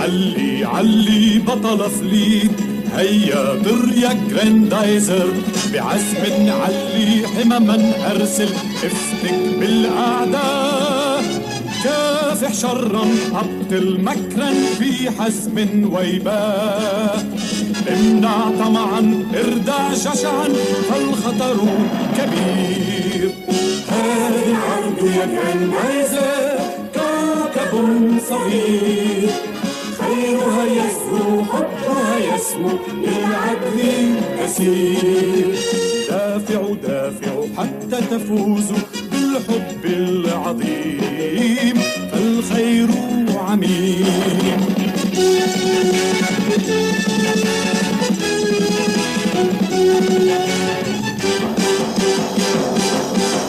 علي علي بطل فليت، هيا طر يا جراندايزر، بعزم علي حمما ارسل، افتك بالاعداء، كافح شرا ابطل مكرا في حزم ويباء، امنع طمعا اردع جشعا فالخطر كبير. هذه الارض يا جراندايزر كوكب صغير، خيرها يسمو حبها يسمو للعدل كثير. دافعوا دافعوا حتى تفوزوا بالحب العظيم، فالخير عميم.